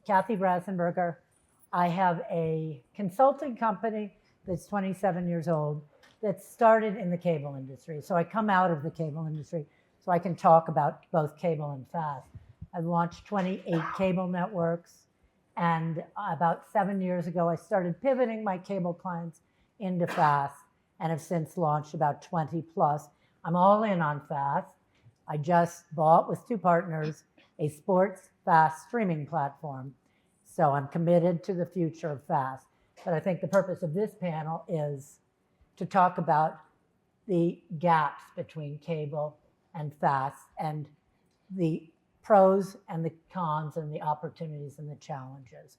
Kathy Rasenberger. I have a consulting company that's 27 years old that started in the cable industry. So I come out of the cable industry so I can talk about both cable and FAST. I've launched 28 cable networks. And about 7 years ago, I started pivoting my cable clients into FAST and have since launched about 20 plus. I'm all in on FAST. I just bought with 2 partners a sports FAST streaming platform. So I'm committed to the future of FAST. But I think the purpose of this panel is to talk about the gaps between cable and FAST and the pros and the cons and the opportunities and the challenges.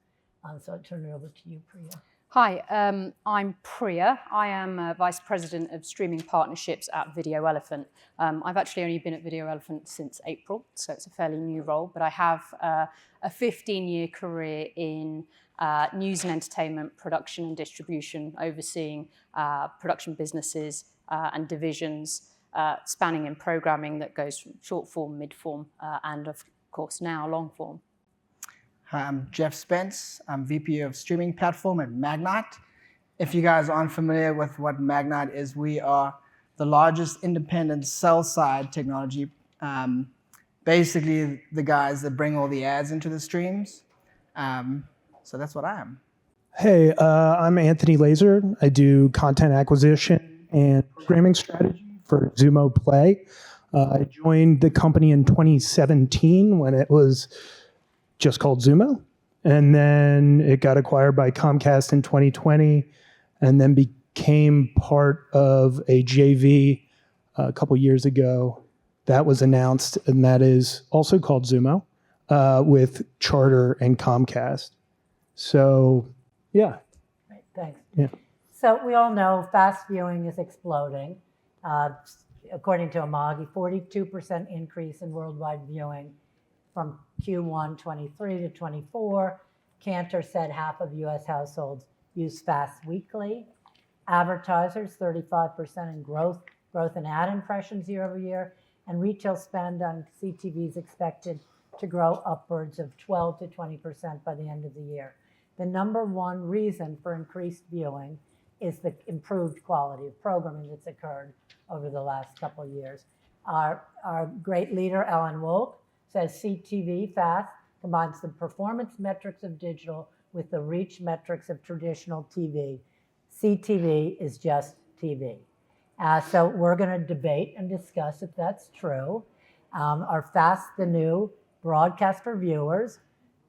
So I'll turn it over to you, Preeya. Hi, I'm Preeya. I am Vice President of Streaming Partnerships at VideoElephant. I've actually only been at VideoElephant since April, so it's a fairly new role, but I have a 15-year career in news and entertainment, production and distribution, overseeing production businesses and divisions, spanning in programming that goes from short form, mid form, and of course now long form. Hi, I'm Jeff Spence. I'm VP of Streaming Platform at Magnite. If you guys aren't familiar with what Magnite is, we are the largest independent sell-side technology. Basically, the guys that bring all the ads into the streams. So that's what I am. Hey, I'm Anthony Laser. I do content acquisition and programming strategy for Xumo Play. I joined the company in 2017 when it was just called Xumo. And then it got acquired by Comcast in 2020 and then became part of a JV a couple years ago. That was announced, and that is also called Xumo with Charter and Comcast. So, yeah. Right, thanks. Yeah. So we all know fast viewing is exploding. According to Amagi, 42% increase in worldwide viewing from Q1 23 to 24. Cantor said half of US households use FAST weekly. Advertisers, 35% in growth in ad impressions year over year. And retail spend on CTV is expected to grow upwards of 12 to 20% by the end of the year. The number one reason for increased viewing is the improved quality of programming that's occurred over the last couple of years. Our great leader, Ellen Wolk, says CTV FAST combines the performance metrics of digital with the reach metrics of traditional TV. CTV is just TV. So we're going to debate and discuss if that's true. Are FAST the new broadcast for viewers,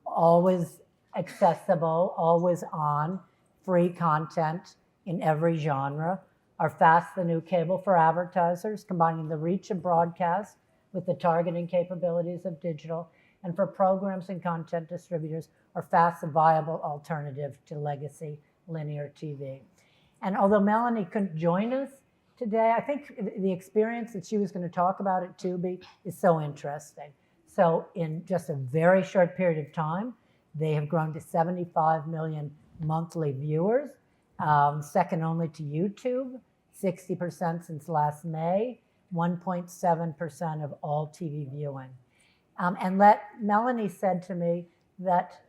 always accessible, always on, free content in every genre? Are FAST the new cable for advertisers, combining the reach of broadcast with the targeting capabilities of digital? And for programs and content distributors, are FAST a viable alternative to legacy linear TV? And although Melanie couldn't join us today, I think the experience that she was going to talk about at Tubi is so interesting. So in just a very short period of time, they have grown to 75 million monthly viewers, second only to YouTube, 60% since last May, 1.7% of all TV viewing. And Melanie said to me that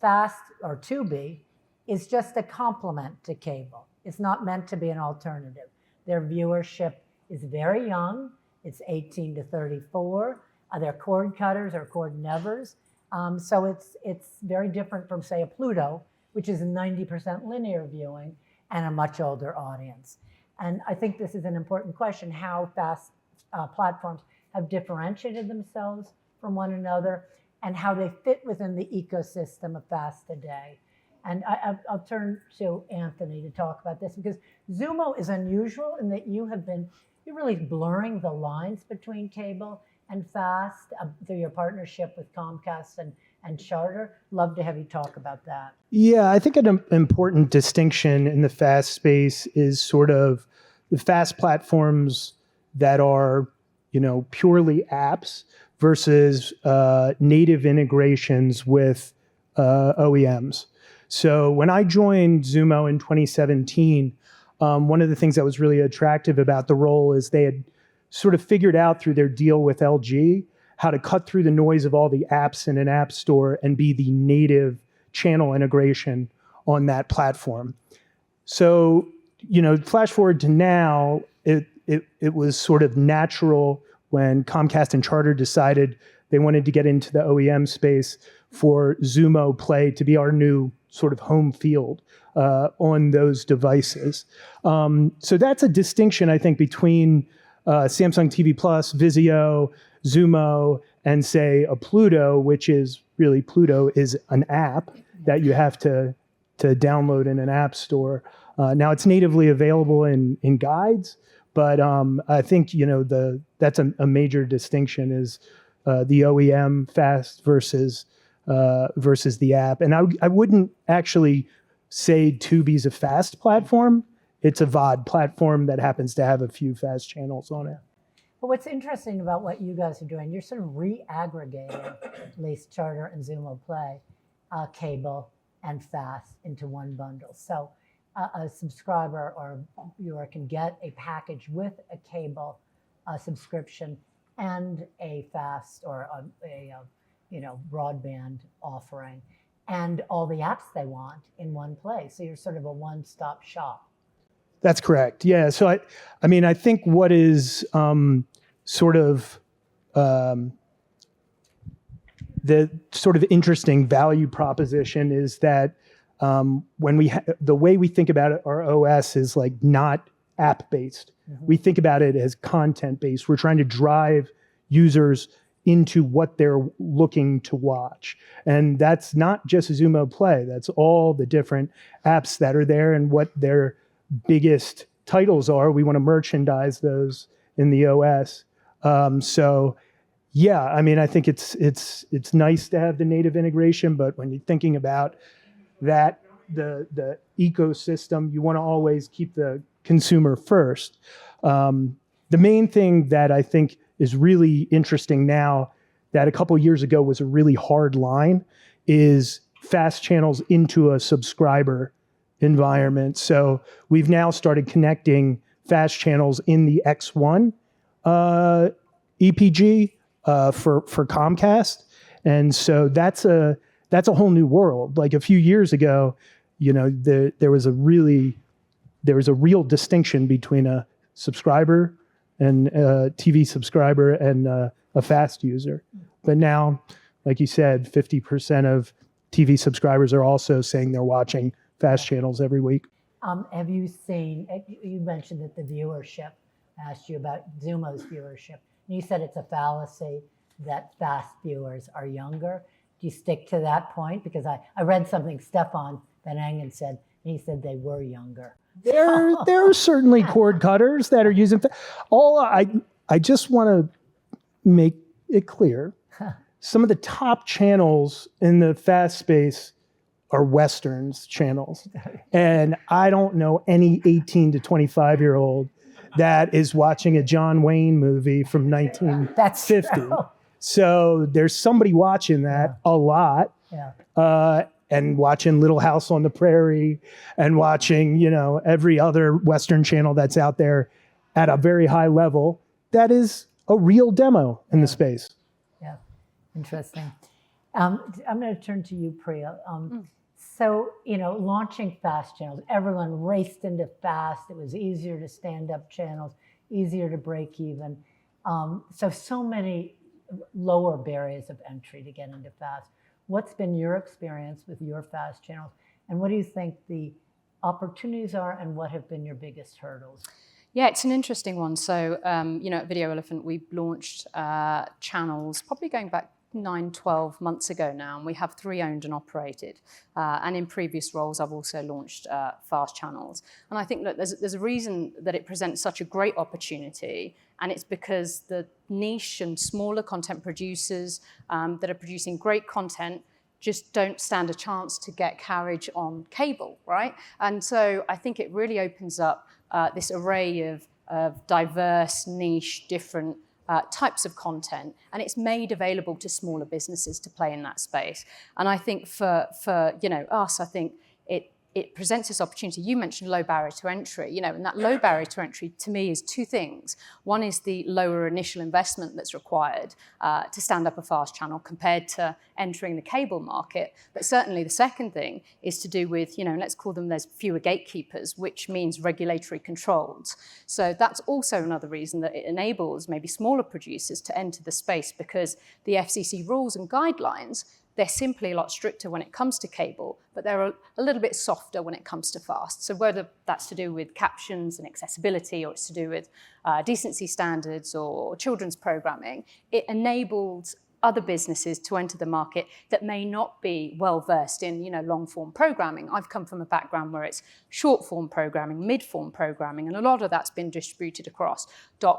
FAST, or Tubi, is just a complement to cable. It's not meant to be an alternative. Their viewership is very young. It's 18 to 34. They're cord cutters or cord nevers. So it's very different from, say, a Pluto, which is 90% linear viewing and a much older audience. And I think this is an important question, how FAST platforms have differentiated themselves from one another and how they fit within the ecosystem of FAST today. And I'll turn to Anthony to talk about this, because Xumo is unusual in that you're really blurring the lines between cable and FAST through your partnership with Comcast and Charter. Love to have you talk about that. Yeah, I think an important distinction in the FAST space is sort of the FAST platforms that are, purely apps versus native integrations with OEMs. So when I joined Xumo in 2017, one of the things that was really attractive about the role is they had sort of figured out through their deal with LG how to cut through the noise of all the apps in an app store and be the native channel integration on that platform. So, flash forward to now, it was sort of natural when Comcast and Charter decided they wanted to get into the OEM space for Xumo Play to be our new sort of home field on those devices. So that's a distinction, I think, between Samsung TV Plus, Vizio, Xumo, and say a Pluto, which is really Pluto is an app that you have to download in an app store. Now it's natively available in guides, but I think that's a major distinction is the OEM fast versus the app. And I wouldn't actually say Tubi's a fast platform. It's a VOD platform that happens to have a few fast channels on it. But what's interesting about what you guys are doing, you're sort of re-aggregating, at least Charter and Xumo Play, cable and fast into one bundle. So a subscriber or viewer can get a package with a cable subscription and a fast or a broadband offering and all the apps they want in one place. So you're sort of a one-stop shop. That's correct. Yeah. So I think what is sort of the sort of interesting value proposition is that when the way we think about it, our OS is like not app based. Mm-hmm. We think about it as content based. We're trying to drive users into what they're looking to watch. And that's not just Xumo Play. That's all the different apps that are there and what their biggest titles are. We want to merchandise those in the OS. So yeah, I think it's nice to have the native integration, but when you're thinking about that, the ecosystem, you want to always keep the consumer first. The main thing that I think is really interesting now that a couple of years ago was a really hard line is fast channels into a subscriber environment. So we've now started connecting fast channels in the X1 EPG for Comcast. And so that's a whole new world. Like a few years ago, there was a real distinction between a subscriber and a TV subscriber and a fast user. But now, like you said, 50% of TV subscribers are also saying they're watching fast channels every week. Have you seen, you mentioned that the viewership, I asked you about Xumo's viewership, and you said it's a fallacy that fast viewers are younger. Do you stick to that point? Because I read something Stefan Van Engen said, and he said they were younger. There are certainly cord cutters that are using. I just want to make it clear. Some of the top channels in the fast space are Westerns channels, and I don't know any 18 to 25-year-old that is watching a John Wayne movie from 1950. That's true. So there's somebody watching that a lot. Yeah. And watching Little House on the Prairie and watching, every other Western channel that's out there at a very high level. That is a real demo in the space. Yeah, interesting. I'm going to turn to you, Preeya. So, launching fast channels, everyone raced into fast. It was easier to stand up channels, easier to break even. So many lower barriers of entry to get into fast. What's been your experience with your fast channels? And what do you think the opportunities are and what have been your biggest hurdles? Yeah, it's an interesting one. So, at VideoElephant, we launched channels probably going back 9-12 months ago now, and we have 3 owned and operated. And in previous roles, I've also launched fast channels. And I think that there's a reason that it presents such a great opportunity, and it's because the niche and smaller content producers that are producing great content just don't stand a chance to get carriage on cable, right? And so I think it really opens up this array of diverse, niche, different types of content, and it's made available to smaller businesses to play in that space. And I think for us, I think it presents this opportunity. You mentioned low barrier to entry, and that low barrier to entry to me is two things. One is the lower initial investment that's required to stand up a fast channel compared to entering the cable market. But certainly the second thing is to do with, let's call them, there's fewer gatekeepers, which means regulatory controls. So that's also another reason that it enables maybe smaller producers to enter the space, because the FCC rules and guidelines, they're simply a lot stricter when it comes to cable, but they're a little bit softer when it comes to fast. So whether that's to do with captions and accessibility, or it's to do with decency standards or children's programming, it enables other businesses to enter the market that may not be well versed in, long-form programming. I've come from a background where it's short-form programming, mid-form programming, and a lot of that's been distributed across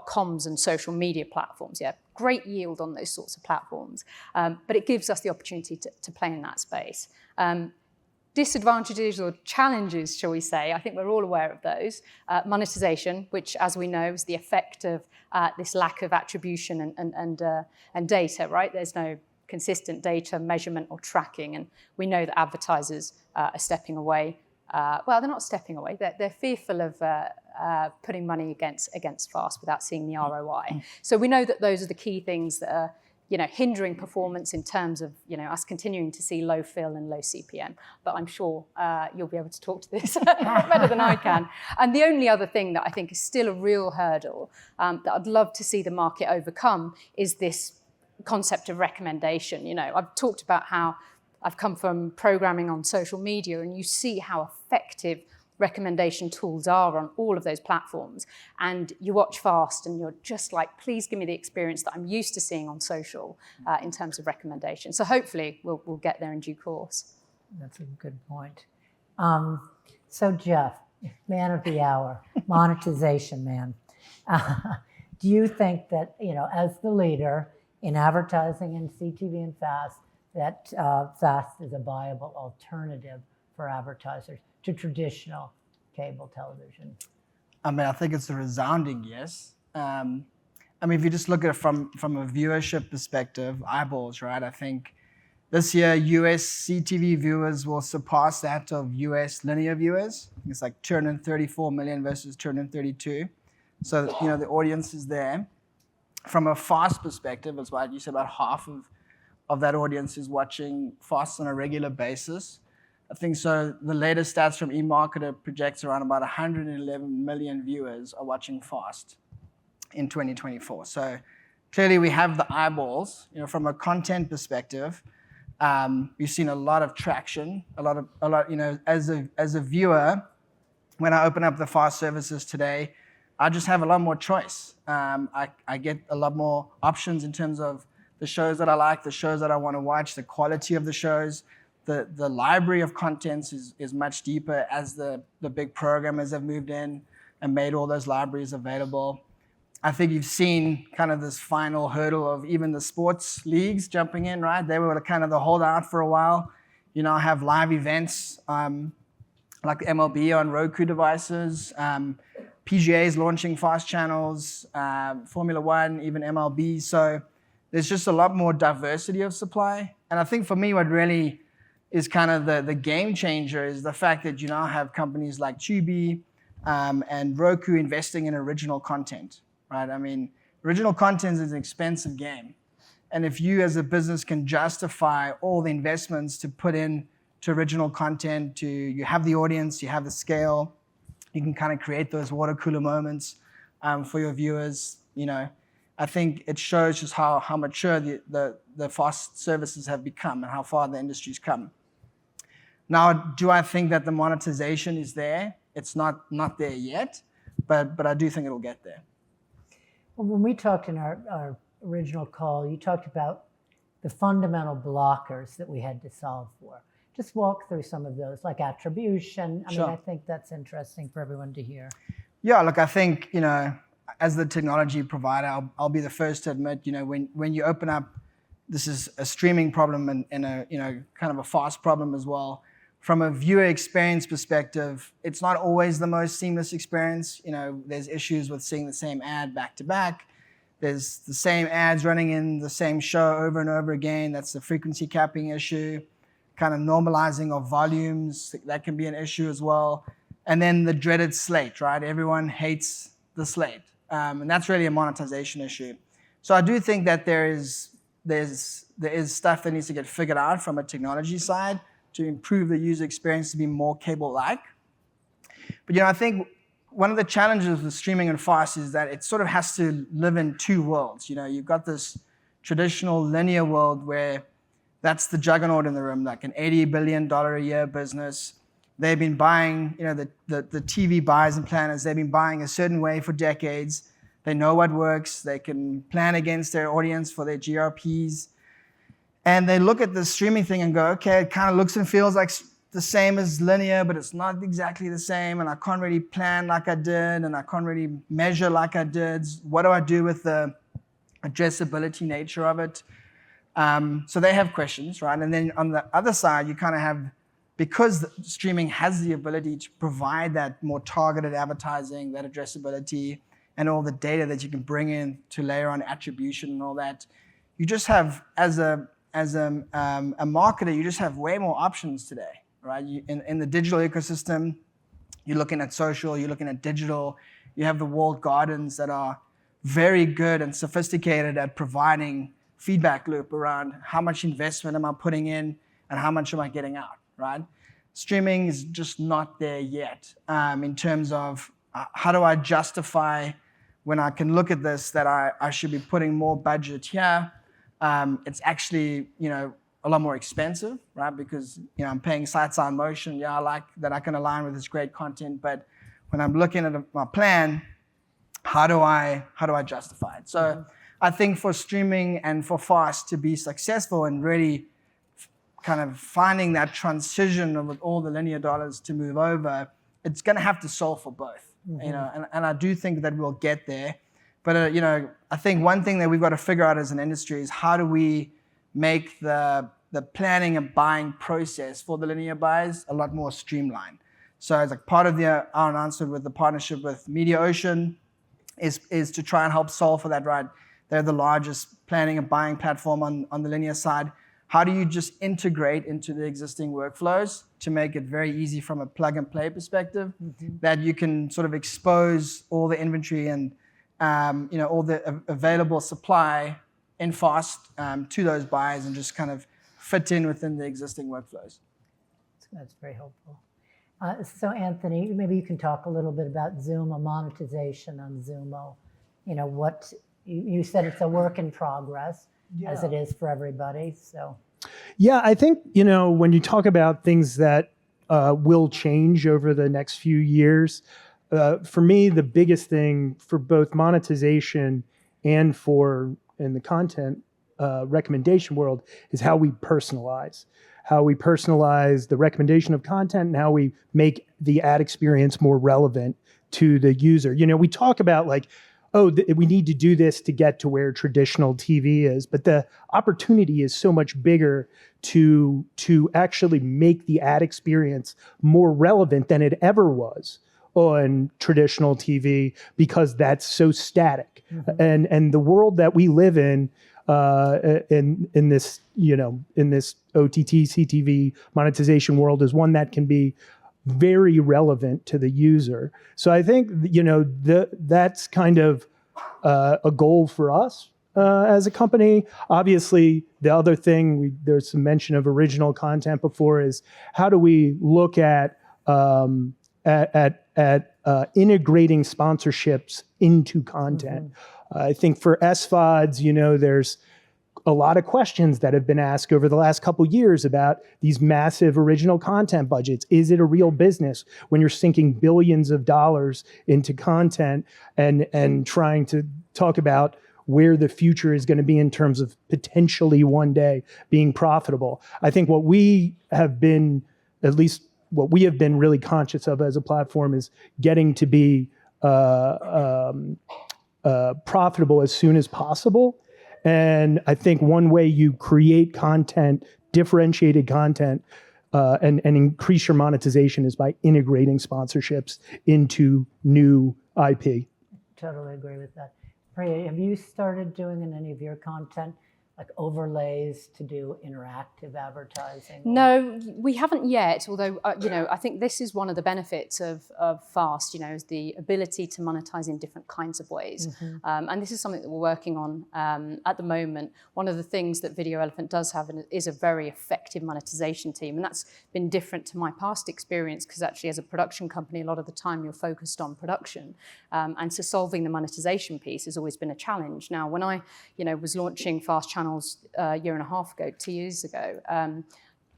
.coms and social media platforms. Yeah, great yield on those sorts of platforms, but it gives us the opportunity to play in that space. Disadvantages or challenges, shall we say, I think we're all aware of those. Monetization, which, as we know, is the effect of this lack of attribution and data, right? There's no consistent data measurement or tracking, and we know that advertisers are stepping away. Well, they're not stepping away. They're fearful of putting money against fast without seeing the ROI. So we know that those are the key things that are hindering performance in terms of, us continuing to see low fill and low CPM. But I'm sure you'll be able to talk to this better than I can. And the only other thing that I think is still a real hurdle that I'd love to see the market overcome is this concept of recommendation. I've talked about how I've come from programming on social media, and you see how effective recommendation tools are on all of those platforms. And you watch fast and you're just like, please give me the experience that I'm used to seeing on social in terms of recommendation. So hopefully we'll get there in due course. That's a good point. So Jeff, man of the hour, monetization man. Do you think that, as the leader in advertising in CTV and FAST, that FAST is a viable alternative for advertisers to traditional cable television? I think it's a resounding yes. If you just look at it from a viewership perspective, eyeballs, right? I think this year US CTV viewers will surpass that of US linear viewers. It's like 234 million versus 232. So, the audience is there. From a FAST perspective, as well, you said about half of that audience is watching FAST on a regular basis. I think so. The latest stats from eMarketer projects around about 111 million viewers are watching FAST in 2024. So clearly we have the eyeballs. From a content perspective, we've seen a lot of traction, a lot. As a viewer, when I open up the FAST services today, I just have a lot more choice. I get a lot more options in terms of the shows that I like, the shows that I want to watch, the quality of the shows. The library of contents is much deeper as the big programmers have moved in and made all those libraries available. I think you've seen kind of this final hurdle of even the sports leagues jumping in, right? They were kind of the holdout for a while. I have live events like MLB on Roku devices, PGA's launching fast channels, Formula One, even MLB. So there's just a lot more diversity of supply. And I think for me, what really is kind of the game changer is the fact that you now have companies like Tubi and Roku investing in original content, right? Original content is an expensive game. And if you as a business can justify all the investments to put in to original content, you have the audience, you have the scale, you can kind of create those water cooler moments for your viewers, I think it shows just how mature the FAST services have become and how far the industry's come. Now, do I think that the monetization is there? It's not there yet, but I do think it'll get there. Well, when we talked in our original call, you talked about the fundamental blockers that we had to solve for. Just walk through some of those, like attribution. Sure. I think that's interesting for everyone to hear. Yeah, look, I think, as the technology provider, I'll be the first to admit, when you open up, this is a streaming problem and a, kind of a fast problem as well. From a viewer experience perspective, it's not always the most seamless experience. There's issues with seeing the same ad back to back. There's the same ads running in the same show over and over again. That's the frequency capping issue. kind of normalizing of volumes, that can be an issue as well. And then the dreaded slate, right? Everyone hates the slate. And that's really a monetization issue. So I do think that there is stuff that needs to get figured out from a technology side to improve the user experience to be more cable-like. But I think one of the challenges with streaming and FAST is that it sort of has to live in two worlds. You've got this traditional linear world where that's the juggernaut in the room, like an $80 billion a year business. They've been buying, the TV buyers and planners, they've been buying a certain way for decades. They know what works. They can plan against their audience for their GRPs. And they look at the streaming thing and go, okay, it kind of looks and feels like the same as linear, but it's not exactly the same. And I can't really plan like I did, and I can't really measure like I did. What do I do with the addressability nature of it? So they have questions, right? And then on the other side, you kind of have, because streaming has the ability to provide that more targeted advertising, that addressability, and all the data that you can bring in to layer on attribution and all that, you just have, as a marketer, you just have way more options today, right? In the digital ecosystem, you're looking at social, you're looking at digital, you have the walled gardens that are very good and sophisticated at providing feedback loop around how much investment am I putting in and how much am I getting out, right? Streaming is just not there yet in terms of how do I justify when I can look at this that I should be putting more budget here. It's actually, a lot more expensive, right? Because, I'm paying sight-side motion. Yeah, I like that I can align with this great content, but when I'm looking at my plan, how do I justify it? So I think for streaming and for FAST to be successful and really kind of finding that transition with all the linear dollars to move over, it's going to have to solve for both, and I do think that we'll get there. But, I think one thing that we've got to figure out as an industry is how do we make the planning and buying process for the linear buyers a lot more streamlined. So as like part of our announcement with the partnership with MediaOcean is to try and help solve for that, right? They're the largest planning and buying platform on the linear side. How do you just integrate into the existing workflows to make it very easy from a plug and play perspective, that you can sort of expose all the inventory and all the available supply in FAST to those buyers and just kind of fit in within the existing workflows. That's very helpful. So Anthony, maybe you can talk a little bit about Xumo, monetization on Xumo. What you said it's a work in progress, as it is for everybody. So, yeah, I think when you talk about things that will change over the next few years, for me the biggest thing for both monetization and in the content recommendation world is how we personalize. How we personalize the recommendation of content and how we make the ad experience more relevant to the user. We talk about like, we need to do this to get to where traditional TV is, but the opportunity is so much bigger to actually make the ad experience more relevant than it ever was on traditional TV, because that's so static. And the world that we live in this OTT CTV monetization world is one that can be very relevant to the user. So I think that's kind of a goal for us as a company. Obviously, the other thing there's some mention of original content before is how do we look at integrating sponsorships into content. I think for SVODs, there's a lot of questions that have been asked over the last couple of years about these massive original content budgets. Is it a real business when you're sinking billions of dollars into content and trying to talk about where the future is going to be in terms of potentially one day being profitable? I think what we have been really conscious of as a platform is getting to be profitable as soon as possible. And I think one way you create content, differentiated content, and increase your monetization is by integrating sponsorships into new IP. Totally agree with that. Preeya, have you started doing in any of your content like overlays to do interactive advertising? No, we haven't yet, although, I think this is one of the benefits of FAST, is the ability to monetize in different kinds of ways. And this is something that we're working on at the moment. One of the things that VideoElephant does have is a very effective monetization team, and that's been different to my past experience, because actually as a production company, a lot of the time you're focused on production. And so solving the monetization piece has always been a challenge. Now, when I, was launching FAST channels a year and a half ago, 2 years ago,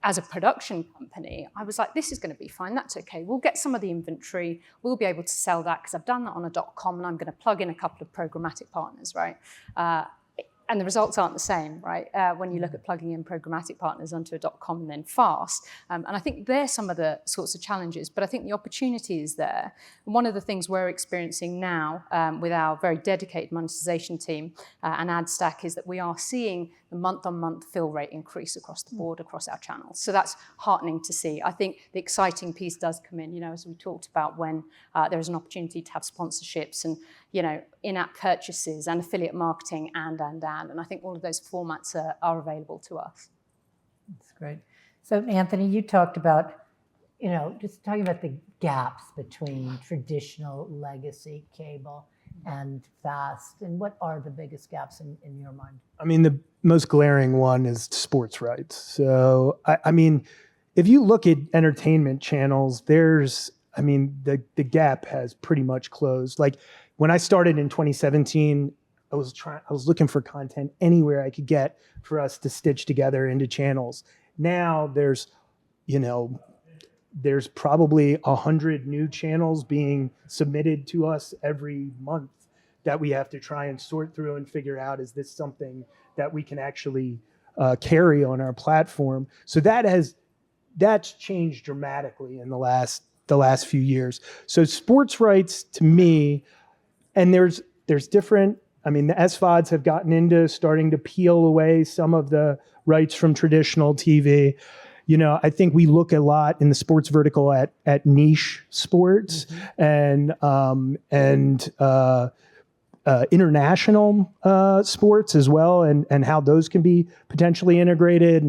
as a production company, I was like, this is going to be fine. That's okay. We'll get some of the inventory. We'll be able to sell that because I've done that on a .com, and I'm going to plug in a couple of programmatic partners, right? And the results aren't the same, right? When you look at plugging in programmatic partners onto a .com and then FAST. And I think they're some of the sorts of challenges, but I think the opportunity is there. And one of the things we're experiencing now with our very dedicated monetization team and ad stack is that we are seeing the month-on-month fill rate increase across the board, across our channels. So that's heartening to see. I think the exciting piece does come in, as we talked about, when there's an opportunity to have sponsorships and, in-app purchases and affiliate marketing and I think all of those formats are available to us. That's great. So Anthony, you talked about, just talking about the gaps between traditional legacy cable and FAST, and what are the biggest gaps in your mind? I mean, the most glaring one is sports rights. So, I mean, if you look at entertainment channels, the gap has pretty much closed. Like when I started in 2017, I was looking for content anywhere I could get for us to stitch together into channels. Now there's probably 100 new channels being submitted to us every month that we have to try and sort through and figure out, is this something that we can actually carry on our platform? So that's changed dramatically in the last few years. So sports rights to me, and there's different, the SVODs have gotten into starting to peel away some of the rights from traditional TV. I think we look a lot in the sports vertical at niche sports and international sports as well, and how those can be potentially integrated,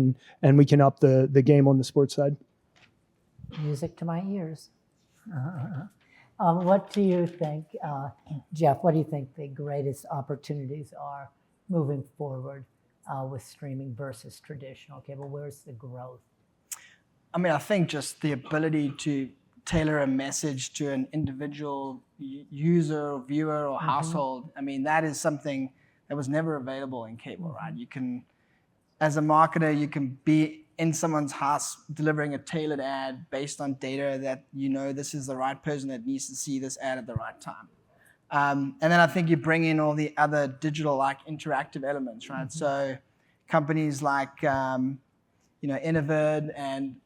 and we can up the game on the sports side. Music to my ears. What do you think, Jeff, what do you think the greatest opportunities are moving forward with streaming versus traditional cable? Where's the growth? I think just the ability to tailor a message to an individual user or viewer or household. That is something that was never available in cable, right? You can, as a marketer, you can be in someone's house delivering a tailored ad based on data that this is the right person that needs to see this ad at the right time. And then I think you bring in all the other digital, like interactive elements, right? So companies like Innovid and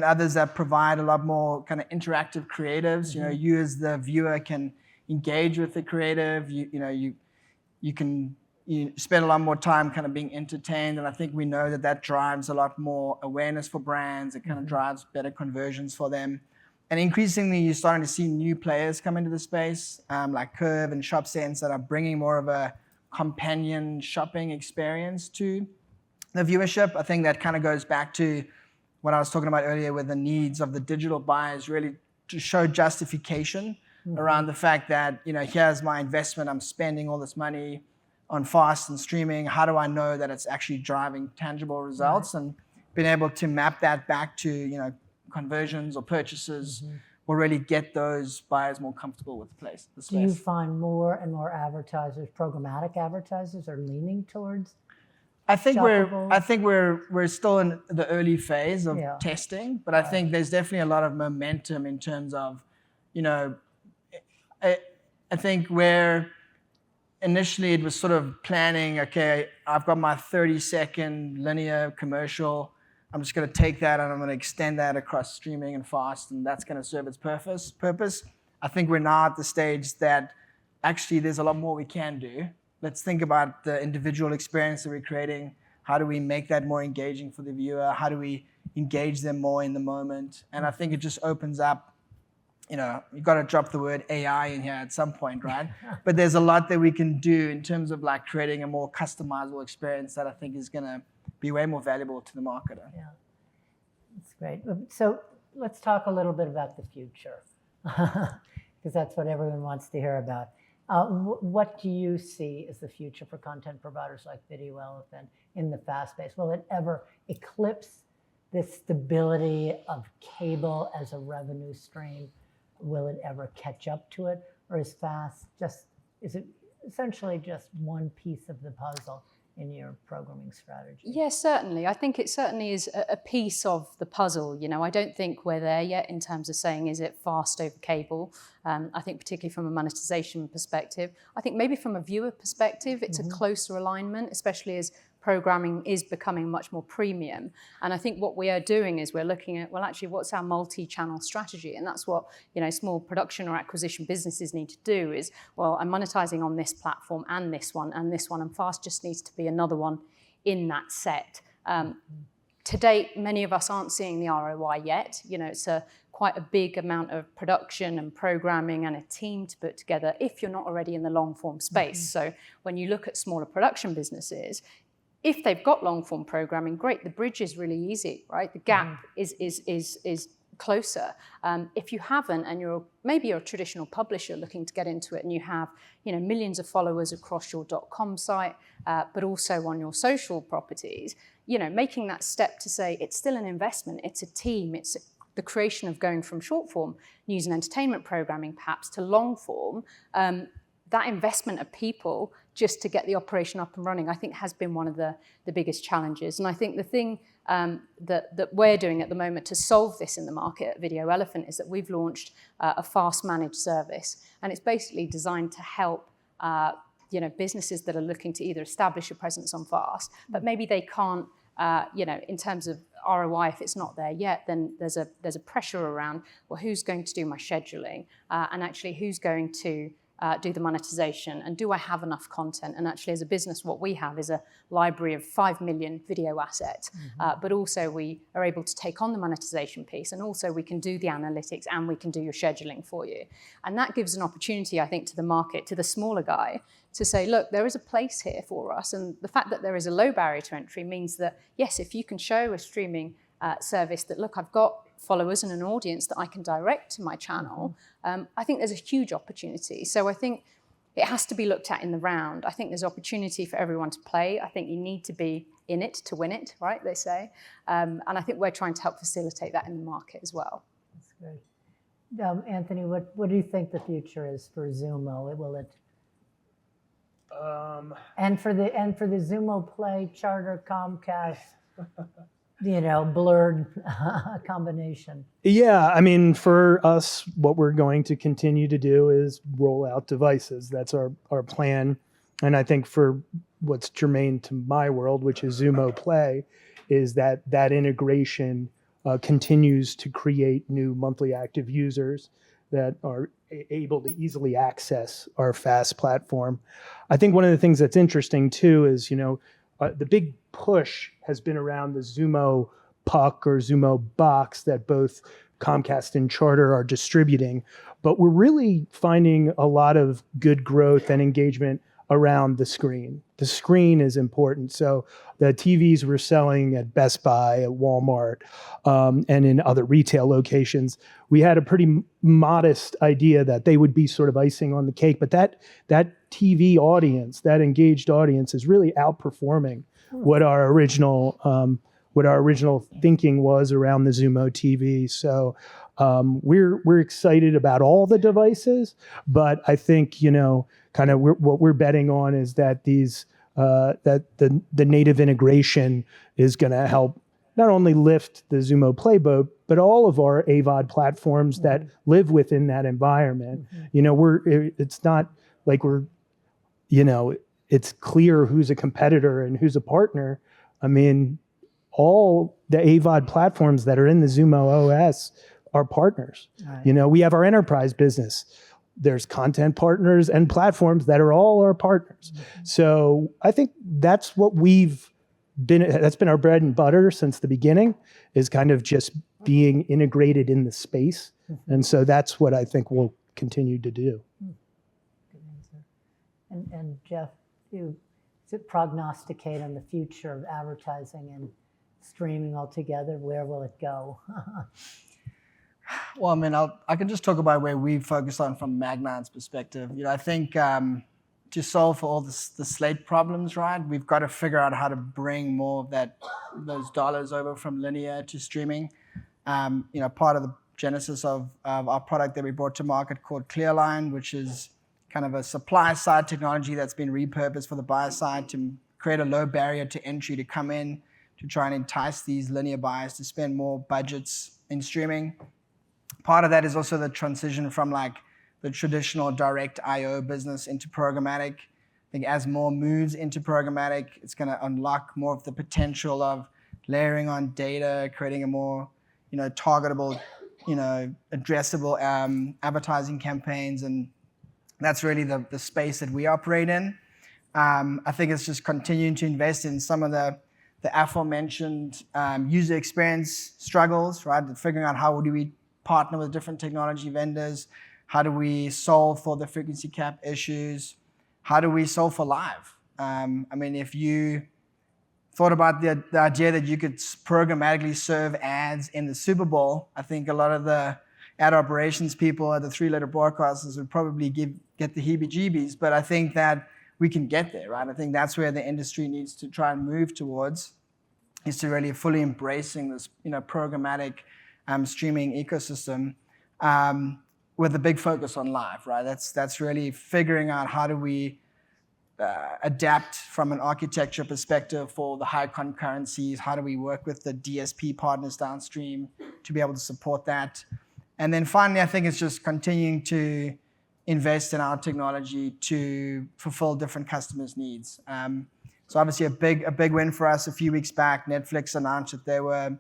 others that provide a lot more kind of interactive creatives. You as the viewer can engage with the creative. You can spend a lot more time kind of being entertained, and I think we know that drives a lot more awareness for brands. It kind of drives better conversions for them. And increasingly, you're starting to see new players come into the space, like Curve and ShopSense, that are bringing more of a companion shopping experience to the viewership. I think that kind of goes back to what I was talking about earlier, with the needs of the digital buyers really to show justification around the fact that, here's my investment, I'm spending all this money on FAST and streaming. How do I know that it's actually driving tangible results? And being able to map that back to, conversions or purchases will really get those buyers more comfortable with the space. Do you find more and more advertisers, programmatic advertisers, are leaning towards? I think we're still in the early phase of testing, but I think there's definitely a lot of momentum in terms of, I think where initially it was sort of planning, okay, I've got my 30-second linear commercial. I'm just going to take that and I'm going to extend that across streaming and FAST, and that's going to serve its purpose. I think we're now at the stage that actually there's a lot more we can do. Let's think about the individual experience that we're creating. How do we make that more engaging for the viewer? How do we engage them more in the moment? And I think it just opens up you got to drop the word AI in here at some point, right? But there's a lot that we can do in terms of like creating a more customizable experience that I think is going to be way more valuable to the marketer. Yeah, that's great. So let's talk a little bit about the future, because that's what everyone wants to hear about. What do you see as the future for content providers like VideoElephant in the FAST space? Will it ever eclipse the stability of cable as a revenue stream? Will it ever catch up to it? Or is it essentially just one piece of the puzzle in your programming strategy? Yes, certainly. I think it certainly is a piece of the puzzle. I don't think we're there yet in terms of saying, is it fast over cable? I think particularly from a monetization perspective. I think maybe from a viewer perspective, it's a closer alignment, especially as programming is becoming much more premium. And I think what we are doing is we're looking at, well, actually, what's our multi-channel strategy? And that's what, small production or acquisition businesses need to do is, well, I'm monetizing on this platform and this one, and FAST just needs to be another one in that set. To date, many of us aren't seeing the ROI yet. It's quite a big amount of production and programming and a team to put together if you're not already in the long form space. So when you look at smaller production businesses, if they've got long form programming, great, the bridge is really easy, right? The gap is closer. If you haven't, and maybe you're a traditional publisher looking to get into it, and you have millions of followers across your .com site, but also on your social properties, making that step to say it's still an investment, it's a team, it's the creation of going from short form news and entertainment programming perhaps to long form. That investment of people just to get the operation up and running, I think has been one of the biggest challenges. And I think the thing that we're doing at the moment to solve this in the market at VideoElephant is that we've launched a fast managed service. And it's basically designed to help businesses that are looking to either establish a presence on fast, but maybe they can't, in terms of ROI, if it's not there yet, then there's a pressure around, well, who's going to do my scheduling? And actually, who's going to do the monetization, and do I have enough content? And actually, as a business, what we have is a library of 5 million video assets, but also we are able to take on the monetization piece, and also we can do the analytics and we can do your scheduling for you. And that gives an opportunity, I think, to the market, to the smaller guy, to say, look, there is a place here for us. And the fact that there is a low barrier to entry means that, yes, if you can show a streaming service that, look, I've got followers and an audience that I can direct to my channel, I think there's a huge opportunity. So I think it has to be looked at in the round. I think there's opportunity for everyone to play. I think you need to be in it to win it, right, they say. And I think we're trying to help facilitate that in the market as well. That's great. Anthony, what do you think the future is for Zumo? Will it... And for the Zumo Play, Charter, Comcast, blurred combination. Yeah, I mean, for us, what we're going to continue to do is roll out devices. That's our plan. And I think for what's germane to my world, which is Zumo Play, is that integration continues to create new monthly active users that are able to easily access our FAST platform. I think one of the things that's interesting too is, the big push has been around the Zumo Puck or Zumo Box that both Comcast and Charter are distributing. But we're really finding a lot of good growth and engagement around the screen. The screen is important. So the TVs we're selling at Best Buy, at Walmart, and in other retail locations, we had a pretty modest idea that they would be sort of icing on the cake. But that TV audience, that engaged audience, is really outperforming what our original thinking was around the Zumo TV. So we're excited about all the devices, but I think kind of what we're betting on is that that the native integration is going to help not only lift the Zumo Play boat, but all of our AVOD platforms that live within that environment. It's not like it's clear who's a competitor and who's a partner. I mean, all the AVOD platforms that are in the Zumo OS are partners. Right. We have our enterprise business. There's content partners and platforms that are all our partners. Mm-hmm. So I think that's what that's been our bread and butter since the beginning, is kind of just being integrated in the space And so that's what I think we'll continue to do. Good answer. And Jeff, you prognosticate on the future of advertising and streaming altogether? Where will it go? Well, I mean, I can just talk about where we focus on from Magnite's perspective. I think to solve for all the slate problems, right, we've got to figure out how to bring more of those dollars over from linear to streaming. Part of the genesis of our product that we brought to market called Clearline, which is kind of a supply side technology that's been repurposed for the buyer side to create a low barrier to entry to come in to try and entice these linear buyers to spend more budgets in streaming. Part of that is also the transition from the traditional direct IO business into programmatic. I think as more moves into programmatic, it's going to unlock more of the potential of layering on data, creating a more targetable, addressable advertising campaigns, and that's really the space that we operate in. I think it's just continuing to invest in some of the aforementioned user experience struggles, right? Figuring out how do we partner with different technology vendors, how do we solve for the frequency cap issues, how do we solve for live? If you thought about the idea that you could programmatically serve ads in the Super Bowl, I think a lot of the ad operations people at the three-letter broadcasters would probably get the heebie-jeebies, but I think that we can get there, right? I think that's where the industry needs to try and move towards, is to really fully embracing this, programmatic streaming ecosystem with a big focus on live, right? That's really figuring out how do we adapt from an architecture perspective for the high concurrencies, how do we work with the DSP partners downstream to be able to support that. And then finally, I think it's just continuing to invest in our technology to fulfill different customers' needs. So obviously a big win for us a few weeks back. Netflix announced that they were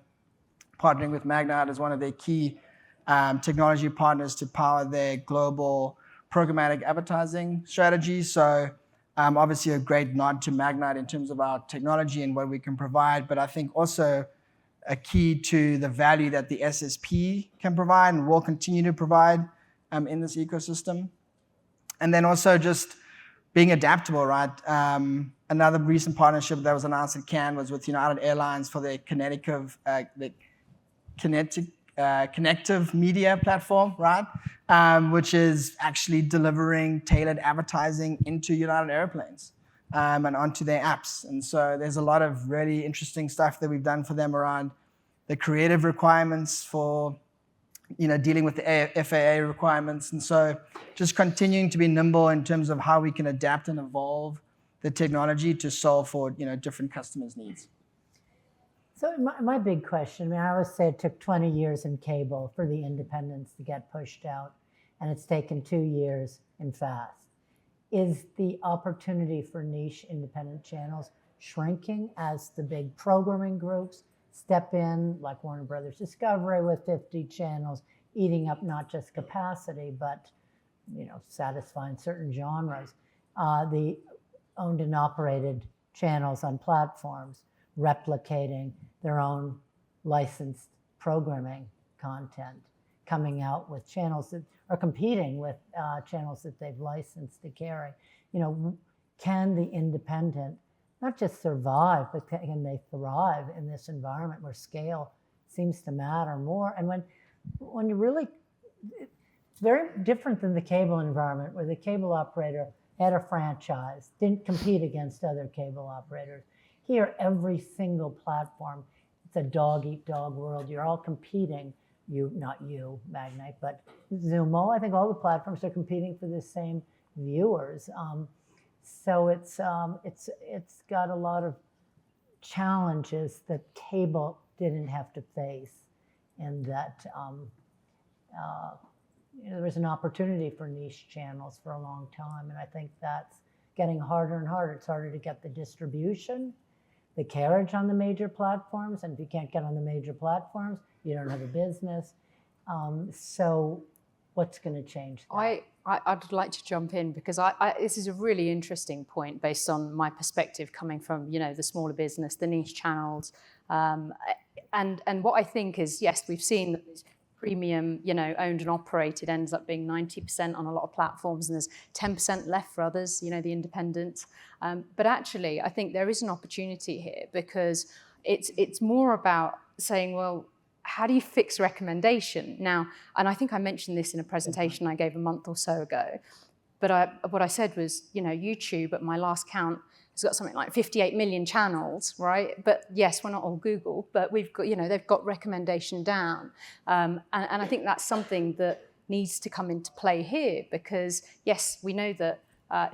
partnering with Magnite as one of their key technology partners to power their global programmatic advertising strategy. So obviously a great nod to Magnite in terms of our technology and what we can provide, but I think also a key to the value that the SSP can provide and will continue to provide in this ecosystem. And then also just being adaptable, right? Another recent partnership that was announced at Cannes was with United Airlines for their connective media platform, right? Which is actually delivering tailored advertising into United airplanes and onto their apps. And so there's a lot of really interesting stuff that we've done for them around the creative requirements for dealing with the FAA requirements. And so just continuing to be nimble in terms of how we can adapt and evolve the technology to solve for different customers' needs. So my big question, I always say it took 20 years in cable for the independents to get pushed out, and it's taken 2 years in FAST. Is the opportunity for niche independent channels shrinking as the big programming groups step in, like Warner Brothers Discovery with 50 channels, eating up not just capacity, but satisfying certain genres? The owned and operated channels on platforms replicating their own licensed programming content, coming out with channels that are competing with channels that they've licensed to carry. Can the independent not just survive, but can they thrive in this environment where scale seems to matter more? And when you really, it's very different than the cable environment, where the cable operator had a franchise, didn't compete against other cable operators. Here, every single platform, it's a dog-eat-dog world. You're all competing. Not you, Magnite, but Zumo. I think all the platforms are competing for the same viewers. So it's got a lot of challenges that cable didn't have to face, and that there was an opportunity for niche channels for a long time, and I think that's getting harder and harder. It's harder to get the distribution, the carriage on the major platforms, and if you can't get on the major platforms, you don't have a business. So what's going to change that? I'd like to jump in because this is a really interesting point based on my perspective coming from the smaller business, the niche channels, and what I think is, yes, we've seen premium, owned and operated ends up being 90% on a lot of platforms, and there's 10% left for others, the independents. But actually, I think there is an opportunity here, because it's more about saying, well, how do you fix recommendation? Now, and I think I mentioned this in a presentation I gave a month or so ago, but what I said was, YouTube at my last count has got something like 58 million channels, right? But yes, we're not all Google, but we've got, they've got recommendation down. And I think that's something that needs to come into play here, because yes, we know that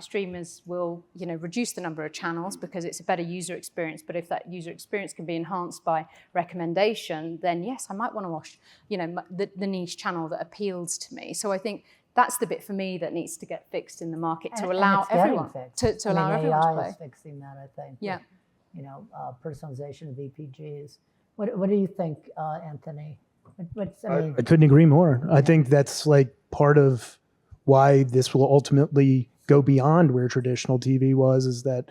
streamers will, reduce the number of channels because it's a better user experience. But if that user experience can be enhanced by recommendation, then yes, I might want to watch, the niche channel that appeals to me. So I think that's the bit for me that needs to get fixed in the market to allow everyone to allow everyone to play. AI is fixing that, I think. Yeah. With, personalization of VPGs. What do you think, Anthony? I couldn't agree more. I think that's like part of why this will ultimately go beyond where traditional TV was, is that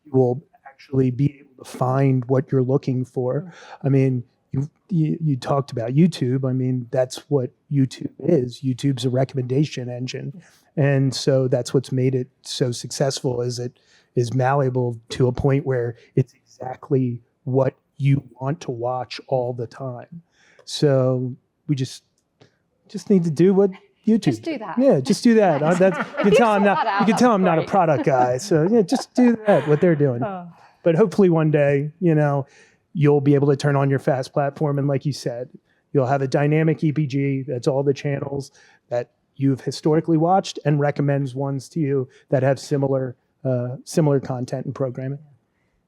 you will actually be able to find what you're looking for. I mean, you talked about YouTube. I mean, that's what YouTube is. YouTube's a recommendation engine. And so that's what's made it so successful, is it is malleable to a point where it's exactly what you want to watch all the time. So we just need to do what YouTube. Just do that. Yeah, just do that. You can tell I'm not a product guy. So yeah, just do that, what they're doing. But hopefully one day, you'll be able to turn on your FAST platform, and like you said, you'll have a dynamic EPG that's all the channels that you've historically watched and recommends ones to you that have similar content and programming.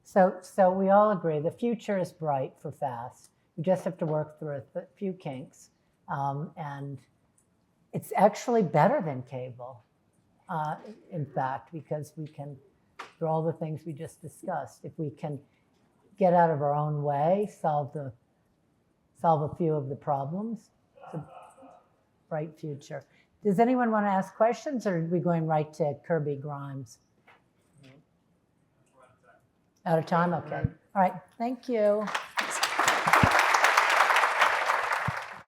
So we all agree the future is bright for FAST. You just have to work through a few kinks, and it's actually better than cable, in fact, because we can, through all the things we just discussed, if we can get out of our own way, solve a few of the problems, it's a bright future. Does anyone want to ask questions, or are we going right to Kirby Grimes? Out of time? Okay. All right. Thank you.